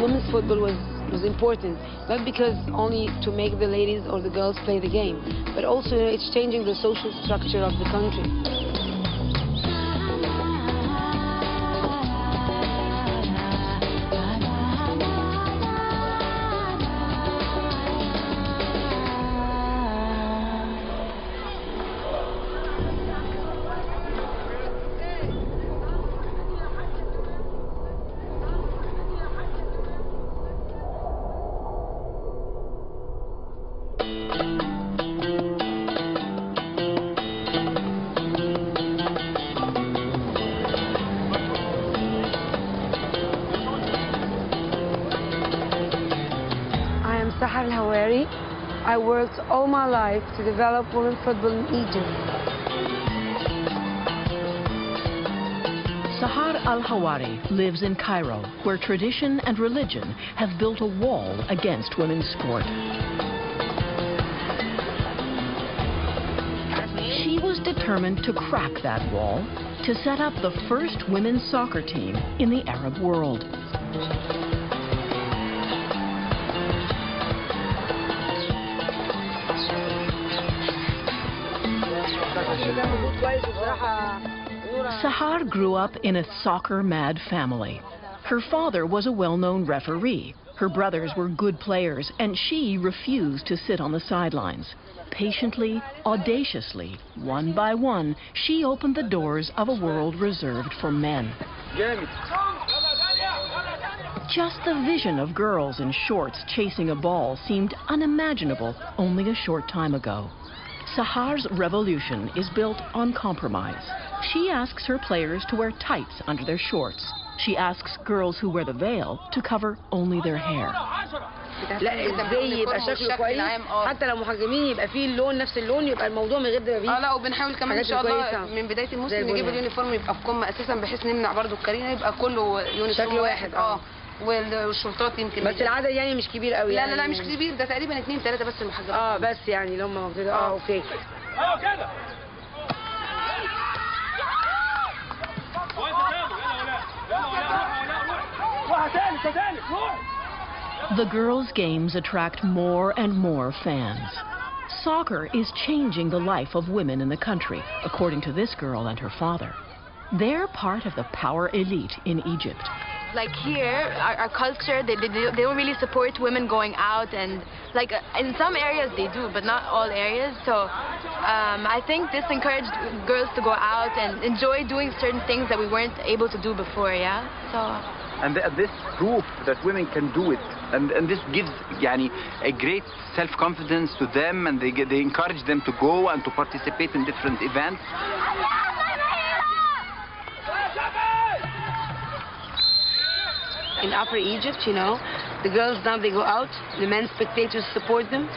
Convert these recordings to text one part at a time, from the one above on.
women's football was important, not because only to make the ladies or the girls play the game, but also it's changing the social structure of the country. الهواري. I worked all my life to develop women football in Egypt. Sahar al-Hawari lives in Cairo, where tradition and religion have built a wall against women's sport. She was determined to crack that wall, to set up the first women's soccer team in the Arab world. Sahar grew up in a soccer-mad family. Her father was a well-known referee. Her brothers were good players, and she refused to sit on the sidelines. Patiently, audaciously, one by one, she opened the doors of a world reserved for men. Just the vision of girls in shorts chasing a ball seemed unimaginable only a short time ago. Sahar's revolution is built on compromise. She asks her players to wear tights under their shorts. She asks girls who wear the veil to cover only their hair. لا ازاي يبقى شكله كويس حتى لو محجمين يبقى فيه اللون نفس اللون يبقى الموضوع من غير دبابيس. لا وبنحاول كمان ان شاء الله من بدايه الموسم نجيب اليونيفورم يبقى في قمه اساسا بحيث نمنع برضو الكارينا يبقى كله يونيفورم شكل واحد. والشرطات يمكن بس العدد يعني مش كبير قوي. لا لا لا مش كبير، ده تقريبا 2 3 بس المحجبات. بس يعني اللي هم موجودين. اوكي. كده. The girls' games attract more and more fans. Soccer is changing the life of women in the country, according to this girl and her father. They're part of the power elite in Egypt. Like here, our culture, they don't really support women going out, and like in some areas they do, but not all areas. So I think this encouraged girls to go out and enjoy doing certain things that we weren't able to do before, yeah? So. And this proof that women can do it, and this gives a great self-confidence to them, and they encourage them to go and to participate in different events. In Upper Egypt, you know, the girls now they go out, the men spectators support them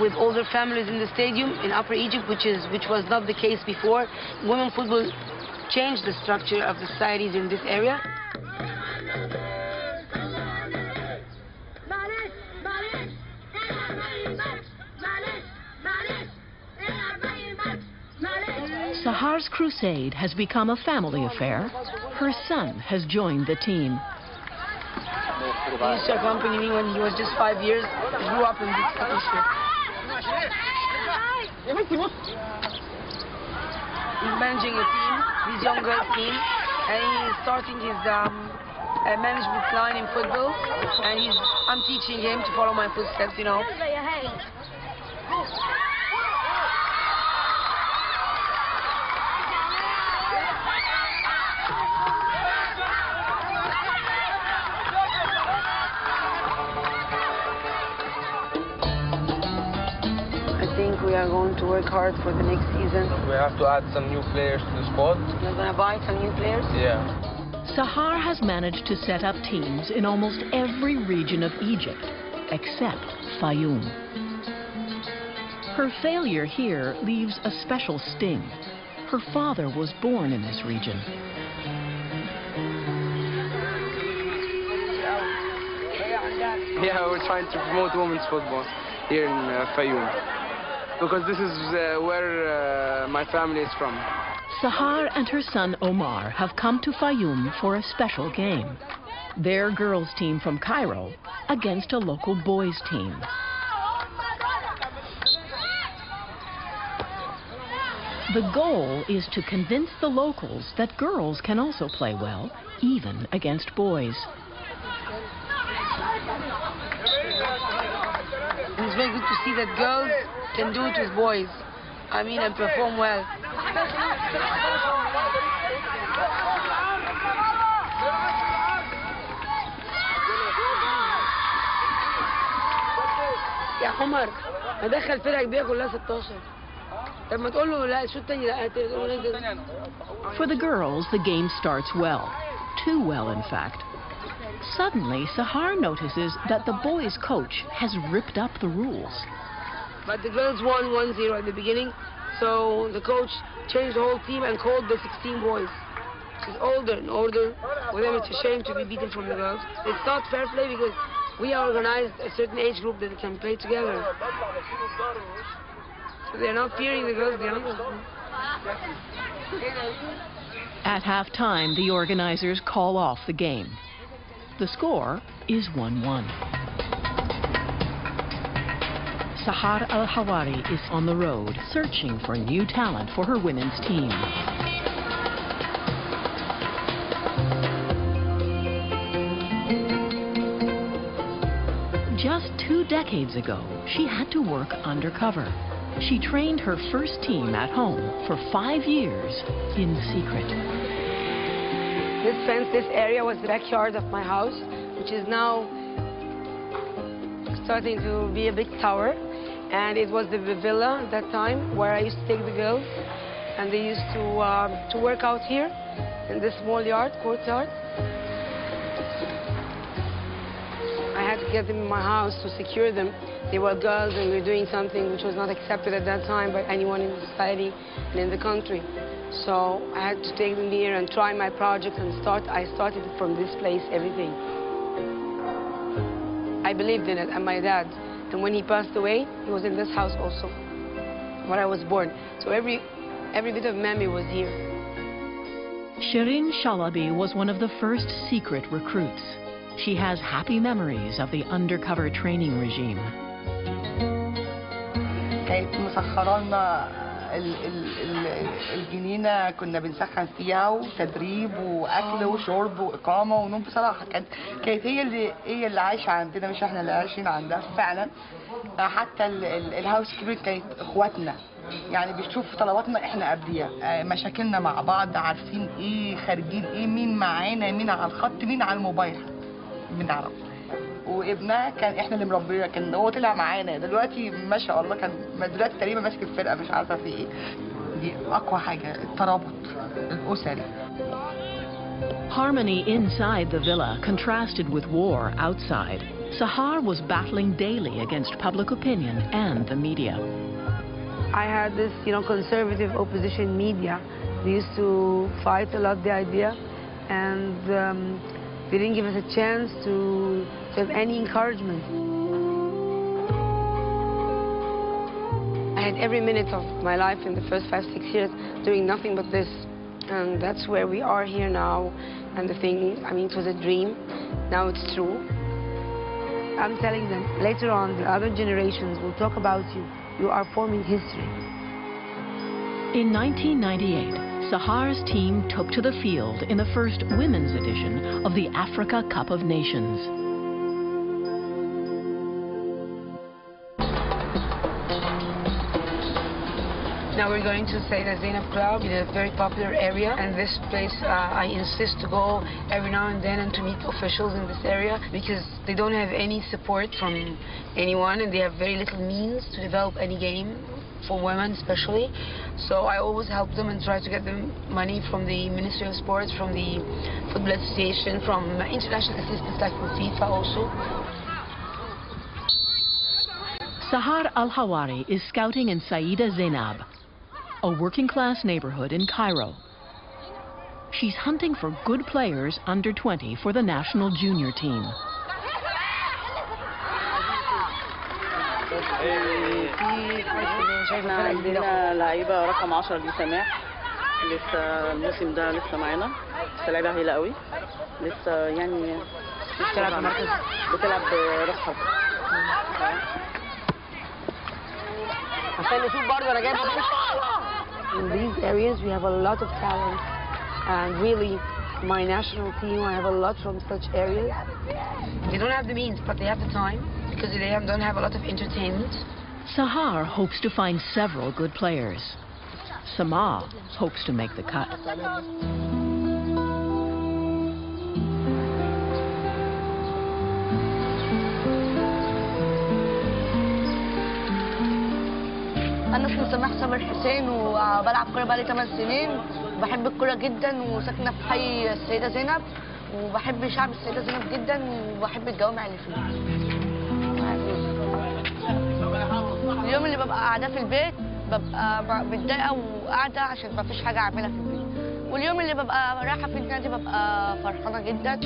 with all their families in the stadium. In Upper Egypt, which was not the case before, women football changed the structure of the societies in this area. Sahar's crusade has become a family affair. Her son has joined the team. He used to accompany me when he was just 5 years. He grew up in this atmosphere. He's managing a team, his young girls team, and he's starting his management line in football. And I'm teaching him to follow my footsteps, you know. We are going to work hard for the next season. We have to add some new players to the squad. You're going to buy some new players? Yeah. Sahar has managed to set up teams in almost every region of Egypt, except Fayoum. Her failure here leaves a special sting. Her father was born in this region. Yeah, we're trying to promote women's football here in Fayoum, because this is where my family is from. Sahar and her son Omar have come to Fayoum for a special game. Their girls' team from Cairo against a local boys' team. The goal is to convince the locals that girls can also play well, even against boys. And it's very good to see that girls can do it with boys. I mean, and perform well. يا عمر ادخل فرقه كبيره كلها 16. طب ما تقول له لا الشوط الثاني لا. For the girls, the game starts well. Too well, in fact. Suddenly, Sahar notices that the boys' coach has ripped up the rules. But the girls won 1-0 at the beginning, so the coach changed the whole team and called the 16 boys. It's older and older. For them, it's a shame to be beaten from the girls. It's not fair play because we are organized a certain age group that can play together. So they're not fearing the girls, the youngest. At halftime, the organizers call off the game. The score is 1-1. Sahar Al-Hawari is on the road, searching for new talent for her women's team. Just 2 decades ago, she had to work undercover. She trained her first team at home for 5 years in secret. This fence, this area was the backyard of my house, which is now starting to be a big tower. And it was the villa at that time where I used to take the girls, and they used to work out here in this small yard, courtyard. I had to get them in my house to secure them. They were girls and we were doing something which was not accepted at that time by anyone in society and in the country. So I had to take them here and try my project and I started from this place, everything. I believed in it, and my dad. And when he passed away, he was in this house also, where I was born. So every bit of memory was here. Shirin Shalabi was one of the first secret recruits. She has happy memories of the undercover training regime. كانت مسخرة لنا الجنينة، كنا بنسخن فيها وتدريب وأكل وشرب وإقامة ونوم. بصراحة كانت هي اللي عايشة عندنا، مش احنا اللي عايشين عندها فعلا. حتى الهاوس كبير كانت إخواتنا، يعني بيشوفوا طلباتنا احنا قبليها، مشاكلنا مع بعض، عارفين ايه، خارجين ايه، مين معانا، مين على الخط، مين على الموبايل، بنعرف. وابنها كان احنا اللي مربيه، كان هو طلع معانا. دلوقتي ما شاء الله كان دلوقتي تقريبا ماسك الفرقه، مش عارفه في ايه. دي اقوى حاجه، الترابط الاسري. Harmony inside the villa contrasted with war outside. Sahar was battling daily against public opinion and the media. I had this, conservative opposition media. They used to fight a lot the idea, and they didn't give us a chance to have any encouragement. I had every minute of my life in the first 5-6 years doing nothing but this. And that's where we are here now. And the thing, it was a dream. Now it's true. I'm telling them, later on, the other generations will talk about you. You are forming history. In 1998, Sahar's team took to the field in the first women's edition of the Africa Cup of Nations. Now we're going to Sayyida Zainab Club. It's a very popular area, and this place I insist to go every now and then and to meet officials in this area because they don't have any support from anyone and they have very little means to develop any game for women especially. So I always help them and try to get them money from the Ministry of Sports, from the Football Association, from international assistance like from FIFA also. Sahar Al-Hawari is scouting in Sayyida Zainab, a working-class neighborhood in Cairo. She's hunting for good players under 20 for the national junior team. عندنا لعيبة رقم 10 دي سماح، لسه الموسم ده لسه معانا، لسه لعيبه هايله قوي، لسه يعني بتلعب في مركز؟ بتلعب راس حرب. عشان نشوف برضه انا جايبه. In these areas we have a lot of talent, and really my national team, I have a lot from such areas. They don't have the means, but they have the time because they don't have a lot of entertainment. Sahar hopes to find several good players. Sama hopes to make the cut. أنا اسمي الحسين وبلعب كورة بقالي 8 سنين، وبحب الكورة جدا وساكنة في حي السيدة زينب، وبحب شعب السيدة زينب جدا وبحب الجوامع اللي فيه. اليوم اللي ببقى قاعدة في البيت ببقى متضايقة وقاعدة عشان ما فيش حاجة أعملها في البيت، واليوم اللي ببقى رايحة في النادي ببقى فرحانة جدا.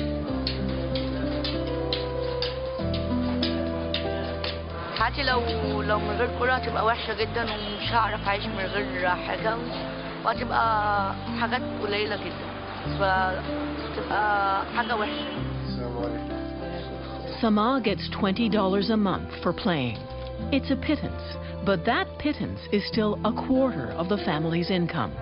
حياتي لو من غير كورة هتبقى وحشة جدا ومش هعرف أعيش من غير حاجة، وهتبقى حاجات قليلة جدا، فتبقى حاجة وحشة. Sama gets $20 a month for playing. It's a pittance, but that pittance is still a quarter of the family's income.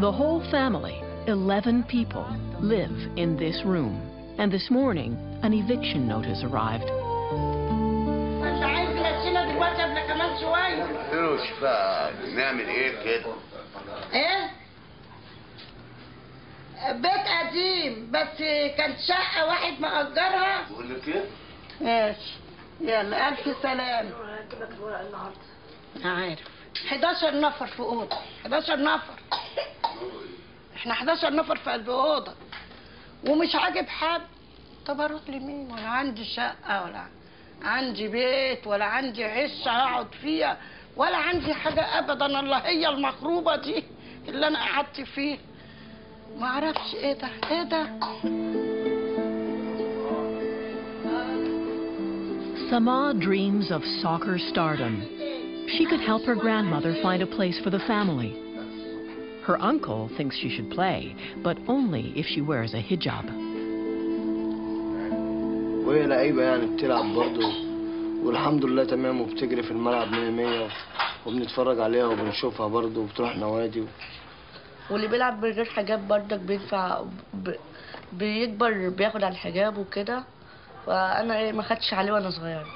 The whole family, 11 people, live in this room. And this morning, an eviction notice arrived. نعمل ايه كده؟ ايه؟ بيت قديم بس كانت شقة واحد مأجرها. بقول لك ايه؟ ماشي يلا ألف سلام. عارف 11 نفر في أوضة، 11 نفر. احنا 11 نفر في قلب أوضة ومش عاجب حد. طب أروح لمين؟ ولا عندي شقة ولا عندي بيت ولا عندي عشة هقعد فيها ولا عندي حاجة أبدا. الله هي المخروبة دي اللي أنا قعدت فيه. ما أعرفش إيه ده إيه ده. Sama dreams of soccer stardom. She could help her grandmother find a place for the family. Her uncle thinks she should play, but only if she wears a hijab. وهي لعيبة يعني بتلعب برضه والحمد لله تمام وبتجري في الملعب 100 وبنتفرج عليها وبنشوفها برضه وبتروح نوادي. واللي بيلعب من غير حجاب برضك بينفع بيكبر بياخد على الحجاب وكده، فأنا ما خدتش عليه وأنا صغير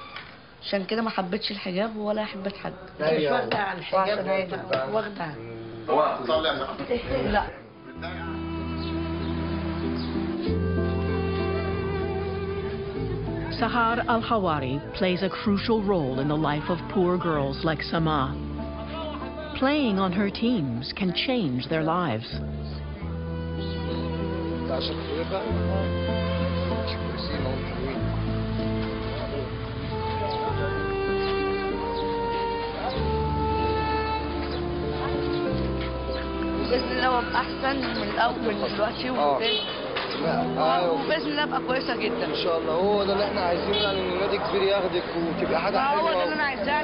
عشان كده ما حبيتش الحجاب ولا حبيت حد. مش واخدة على الحجاب واخدة. لا. Sahar al-Hawari plays a crucial role in the life of poor girls like Sama. Playing on her teams can change their lives. بإذن الله أبقى أحسن من الأول من دلوقتي وبإذن الله أبقى كويسة جدا. إن شاء الله هو ده اللي إحنا عايزينه، يعني إن النادي كبير ياخدك وتبقى حاجة حلوة. هو ده اللي أنا عايزاه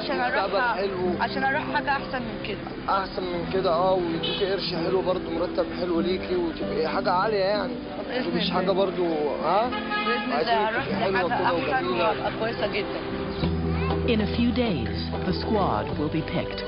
عشان أروح حاجة أحسن من كده. أحسن من كده ويديكي قرش حلو برضه، مرتب حلو ليكي وتبقي حاجة عالية يعني. مش حاجة برضه بإذن الله أروح لحاجة أحسن وأبقى كويسة جدا. In a few days, the squad will be picked.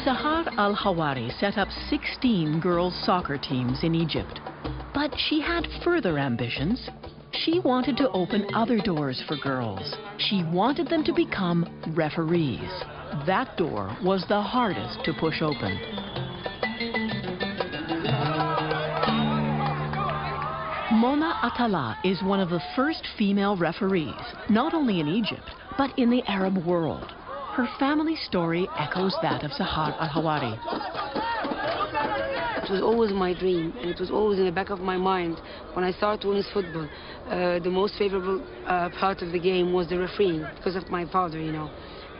Sahar al-Hawari set up 16 girls' soccer teams in Egypt. But she had further ambitions. She wanted to open other doors for girls. She wanted them to become referees. That door was the hardest to push open. Mona Atala is one of the first female referees, not only in Egypt, but in the Arab world. Her family story echoes that of Sahar al-Hawari. It was always my dream, and it was always in the back of my mind when I started Tunis football. The most favorable part of the game was the refereeing because of my father, you know.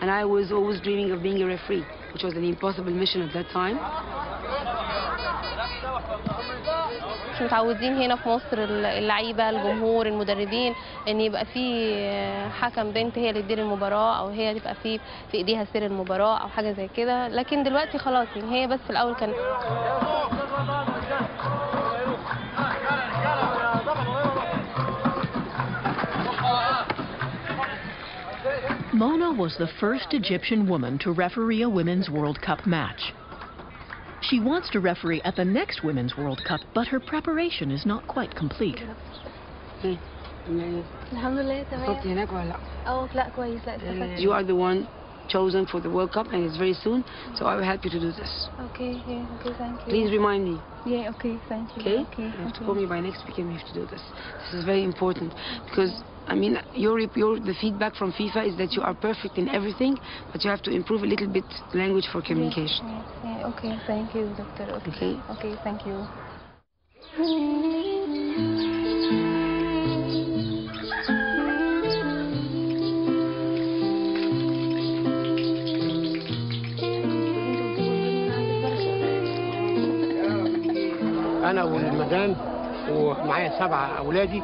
And I was always dreaming of being a referee, which was an impossible mission at that time. مش متعودين هنا في مصر اللعيبه الجمهور المدربين ان يبقى في حكم بنت هي اللي تدير المباراه او هي تبقى في ايديها سير المباراه او حاجه زي كده، لكن دلوقتي خلاص يعني هي بس في الاول كانت. Mona was the first Egyptian woman to referee a Women's World Cup match. She wants to referee at the next Women's World Cup, but her preparation is not quite complete. You are the one chosen for the World Cup and it's very soon, so I will help you to do this. Okay, yeah, okay, thank you. Please remind me. Yeah, okay, thank you. Okay? Okay, You have to call me by next week and we have to do this. This is very important because I mean, the feedback from FIFA is that you are perfect in everything, but you have to improve a little bit language for communication. Yeah, okay, thank you, doctor. Okay, okay, thank you. أنا والمدام ومعايا 7 أولادي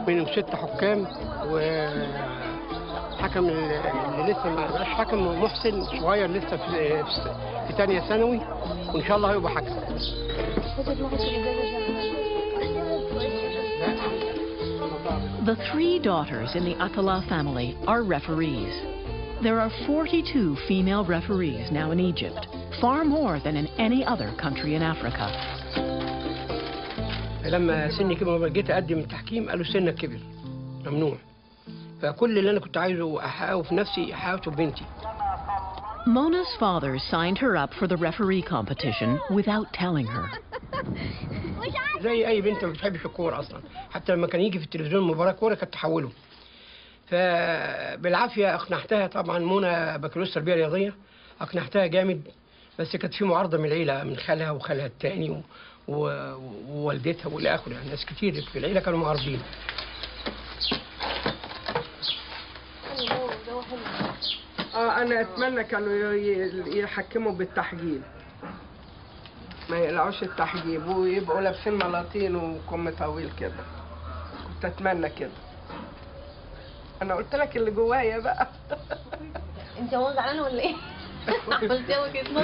منهم 6 حكام وحكم اللي لسه ما بقاش حكم محسن صغير لسه في ثانيه ثانوي وان شاء الله هيبقى حكم. The 3 daughters in the Atala family are referees. There are 42 female referees now in Egypt, far more than in any other country in Africa. لما سني كبر جيت اقدم التحكيم قالوا سنك كبر ممنوع، فكل اللي انا كنت عايزه احققه في نفسي حققته ببنتي. Mona's father signed her up for the referee competition without telling her. زي اي بنت ما بتحبش الكوره اصلا، حتى لما كان يجي في التلفزيون مباراه كوره كانت تحوله. فبالعافيه اقنعتها، طبعا منى بكالوريوس تربيه رياضيه، اقنعتها جامد، بس كانت في معارضه من العيله، من خالها وخالها الثاني ووالدتها والى اخره، يعني ناس كتير في العيله كانوا معارضين. انا اتمنى كانوا يحكموا بالتحجيب، ما يقلعوش التحجيب ويبقوا لابسين ملاطين وكم طويل كده، كنت اتمنى كده. انا قلت لك اللي جوايا بقى. انت هو زعلانه ولا ايه؟ قلت له كده.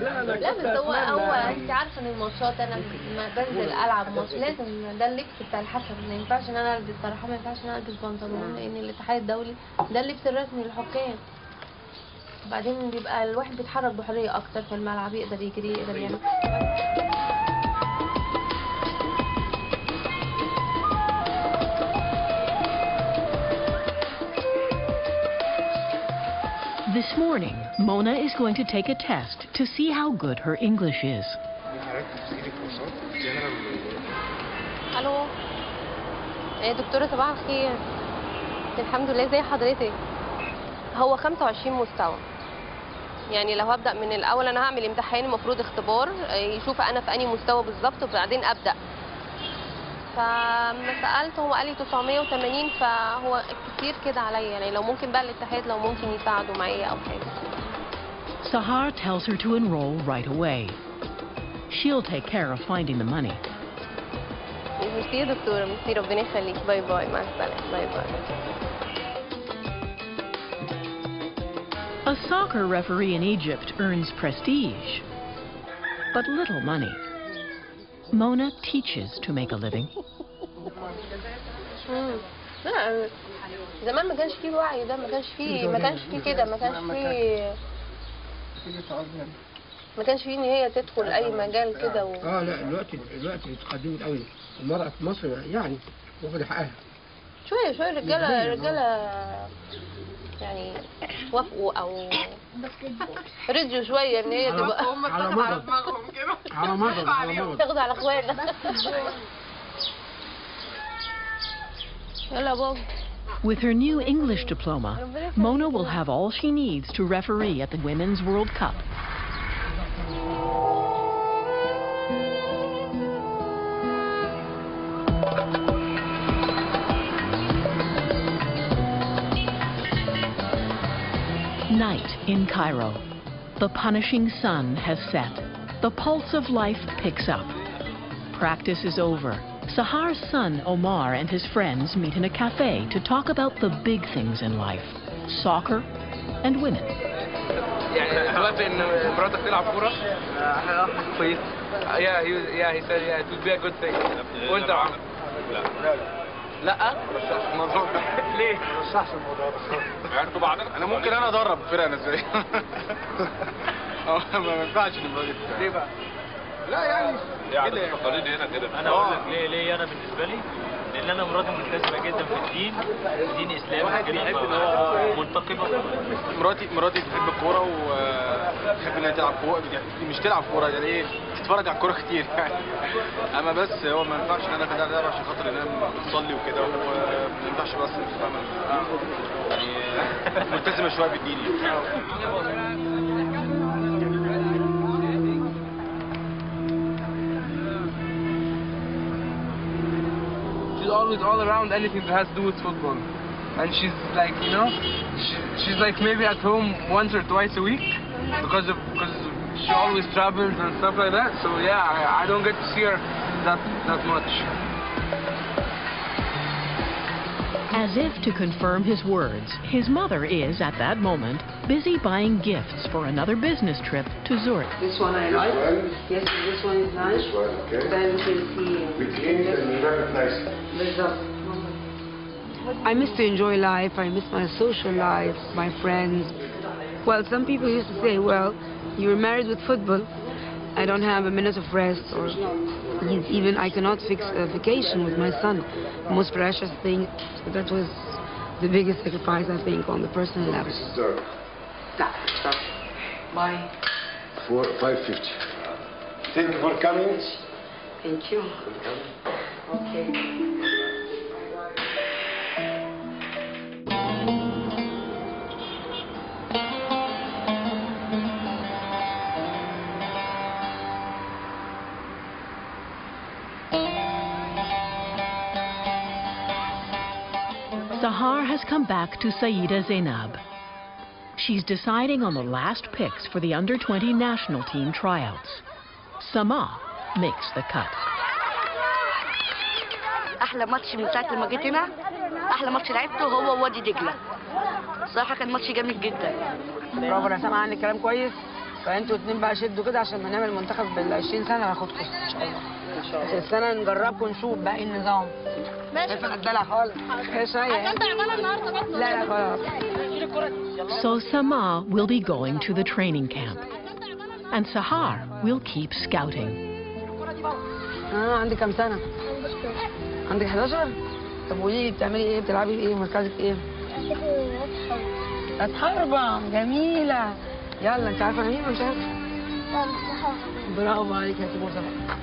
لا بس هو انت عارفه ان الماتشات انا لما بنزل العب ماتش لازم ده اللبس بتاع الحكم، ما ينفعش ان انا البس، صراحه ما ينفعش ان انا البس بنطلون، لان الاتحاد الدولي ده اللبس الرسمي للحكام. وبعدين بيبقى الواحد بيتحرك بحريه اكتر في الملعب، يقدر يجري، يقدر يعمل. This morning, Mona is going to take a test to see how good her English is. الو يا دكتوره، صباح الخير. الحمد لله، زي حضرتك. هو 25 مستوى، يعني لو هبدا من الاول انا هعمل امتحان المفروض اختبار يشوف انا في انهي مستوى بالظبط وبعدين ابدا. فما سالته هو قال لي 980، فهو كتير كده عليا، يعني لو ممكن بقى الاتحاد لو ممكن يساعدوا معايا او حاجه. Sahar tells her to enroll right away. She'll take care of finding the money. ميرسي يا دكتوره، ميرسي، ربنا يخليك. باي باي، مع السلامه. باي باي. A soccer referee in Egypt earns prestige, but little money. Mona teaches to make a living. لا زمان ما كانش فيه وعي ده، ما كانش فيه كده، ما كانش فيه ان هي تدخل اي مجال كده لا دلوقتي اتقدمت قوي المرأة في مصر، يعني واخدة حقها. شويه الرجاله يعني وافقوا او رجعوا شويه ان هي تبقى على دماغهم كده، على مغرب تاخد على اخواننا. يلا بابا. With her new English diploma, Mona will have all she needs to referee at the Women's World Cup. Night in Cairo. The punishing sun has set. The pulse of life picks up. practice is over, Sahar's son Omar and his friends meet in a cafe to talk about the big things in life, soccer and women. يعني سمعت ان مراتك تلعب كوره؟ كويس. Yeah, he said it would be a good thing. وانت عم؟ لا. الموضوع ليه؟ مش صح الموضوع بس. يعني انتوا بعض؟ انا ممكن ادرب فرقه نسائيه. ما ينفعش الموضوع ده. ليه بقى؟ لا يعني كده التقاليد هنا كده. انا اقول لك ليه انا بالنسبه لي؟ لان انا مراتي ملتزمه جدا في الدين، دين اسلامي كده، منتقبه. مراتي بتحب الكوره وبتحب انها تلعب كوره، مش تلعب كوره يعني ايه، تتفرج على الكوره كتير يعني. اما بس هو ما ينفعش ان انا اخدها لعبه عشان خاطر ان انا بتصلي وكده، وما ينفعش بس يعني ملتزمه شويه بالدين يعني. She's always all around anything that has to do with football, and she's like, you know, she's like maybe at home once or twice a week because she always travels and stuff like that. So yeah, I don't get to see her that much. As if to confirm his words, his mother is, at that moment, busy buying gifts for another business trip to Zurich. This one I like. Yes, this one is nice. This one, okay. Then we can see. We clean it and very nice. I miss to enjoy life. I miss my social life, my friends. Well, some people used to say, well, you were married with football. I don't have a minute of rest, or even I cannot fix a vacation with my son. The most precious thing. That was the biggest sacrifice, I think, on the personal level. Stop. Bye. 550. Thank you for coming. Thank you. Okay. Sahar has come back to Sayyida Zainab. She's deciding on the last picks for the under-20 national team tryouts. Sama makes the cut. احلى ماتش من ساعه لما جيت هنا، احلى ماتش لعبته هو وادي دجله. صراحه كان ماتش جامد جدا. برافو، انا سامعه عنك كلام كويس، فانتوا اتنين بقى شدوا كده عشان ما نعمل منتخب بال20 سنه هاخدكم ان شاء الله. بس السنه نجربكم ونشوف بقى ايه النظام. ماشي. شايفه الدلع خالص. شويه. لا خلاص. So Sama will be going to the training camp, and Sahar will keep scouting. عندك كام سنه؟ عندك 11؟ طب قولي لي بتعملي ايه؟ بتلعبي ايه؟ مركزك ايه؟ راس حربة. جميلة. يلا انت عارفة مين ولا مش عارفة؟ برافو عليك يا سيبوسة بقى.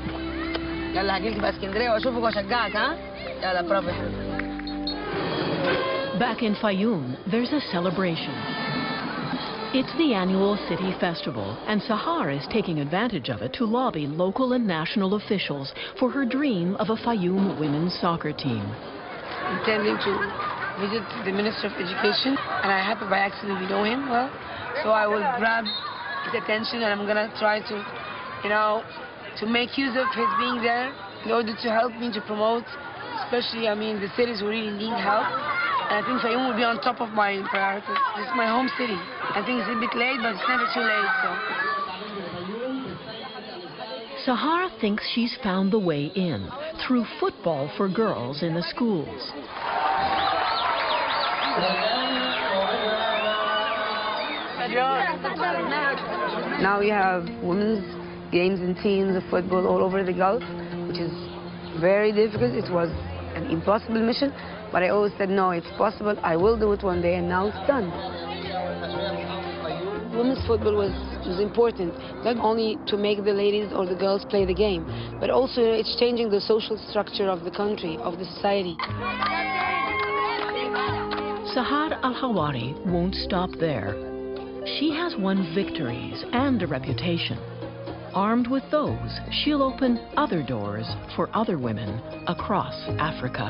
يلا هجيلك بقى اسكندرية واشوفك واشجعك ها؟ يلا برافو يا حبيبي. Back in Fayoum, there's a celebration. It's the annual city festival, and Sahar is taking advantage of it to lobby local and national officials for her dream of a Fayoum women's soccer team. Intending to visit the Minister of Education, and I happen by accident we know him well, so I will grab his attention, and I'm gonna try to, to make use of his being there in order to help me to promote, especially, the cities who really need help. And I think Fayoum will be on top of my priorities. This is my home city. I think it's a bit late, but it's never too late, so. Sahar thinks she's found the way in through football for girls in the schools. Now we have women's games and teams of football all over the Gulf, which is very difficult. It was an impossible mission, but I always said, no, it's possible. I will do it one day, and now it's done. Women's football was important, not only to make the ladies or the girls play the game, but also it's changing the social structure of the country, of the society. Sahar al-Hawari won't stop there. She has won victories and a reputation. Armed with those, she'll open other doors for other women across Africa.